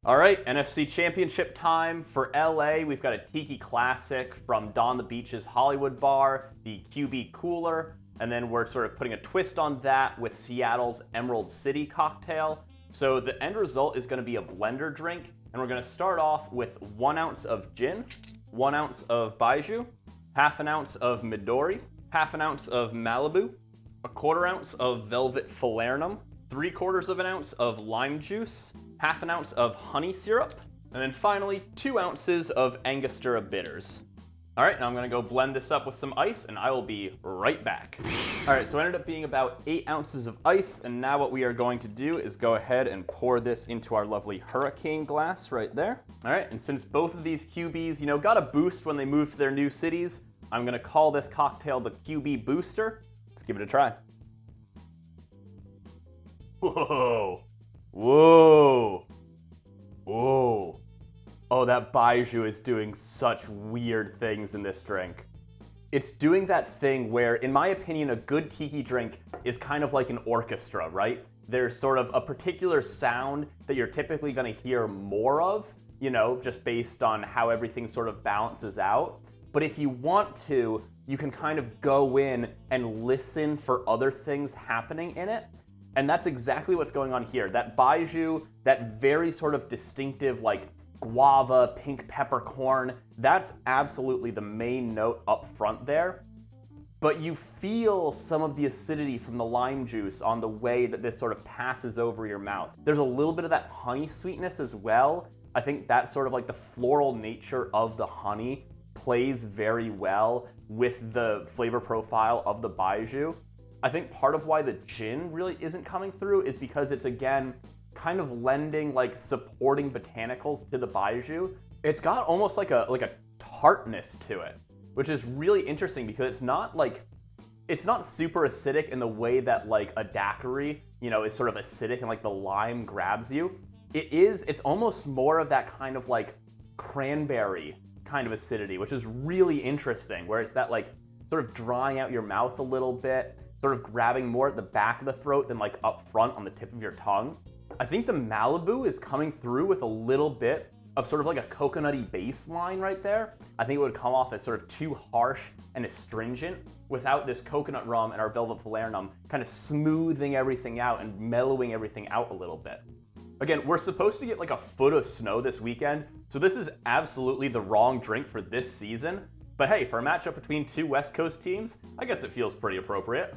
All right, NFC Championship time for LA. We've got a Tiki Classic from Don the Beach's Hollywood Bar, the QB Cooler, and then we're sort of putting a twist on that with Seattle's Emerald City cocktail. So the end result is going to be a blender drink, and we're going to start off with 1 ounce of gin, 1 ounce of Baijiu, half an ounce of Midori, half an ounce of Malibu, a 1/4 ounce of Velvet Falernum, 3/4 of an ounce of lime juice, half an ounce of honey syrup, and then finally 2 ounces of Angostura bitters. All right, now I'm gonna go blend this up with some ice and I will be right back. All right, so it ended up being about 8 ounces of ice, and now what we are going to do is go ahead and pour this into our lovely hurricane glass right there. All right, and since both of these QBs, got a boost when they moved to their new cities, I'm gonna call this cocktail the QB Booster. Let's give it a try. Whoa. Whoa. Whoa. Oh, that Baijiu is doing such weird things in this drink. It's doing that thing where, in my opinion, a good tiki drink is kind of like an orchestra, right? There's sort of a particular sound that you're typically going to hear more of, just based on how everything sort of balances out. But if you want to, you can kind of go in and listen for other things happening in it. And that's exactly what's going on here. That Baijiu, that very sort of distinctive, like guava, pink peppercorn, that's absolutely the main note up front there. But you feel some of the acidity from the lime juice on the way that this sort of passes over your mouth. There's a little bit of that honey sweetness as well. I think that sort of like the floral nature of the honey plays very well with the flavor profile of the Baijiu. I think part of why the gin really isn't coming through is because it's, again, kind of lending like supporting botanicals to the Baijiu. It's got almost like a tartness to it, which is really interesting because it's not super acidic in the way that like a daiquiri, is sort of acidic and like the lime grabs you. It's almost more of that kind of like cranberry kind of acidity, which is really interesting, where it's that like sort of drying out your mouth a little bit, sort of grabbing more at the back of the throat than like up front on the tip of your tongue. I think the Malibu is coming through with a little bit of sort of like a coconutty baseline right there. I think it would come off as sort of too harsh and astringent without this coconut rum and our Velvet Falernum kind of smoothing everything out and mellowing everything out a little bit. Again, we're supposed to get like a foot of snow this weekend, so this is absolutely the wrong drink for this season. But hey, for a matchup between two West Coast teams, I guess it feels pretty appropriate.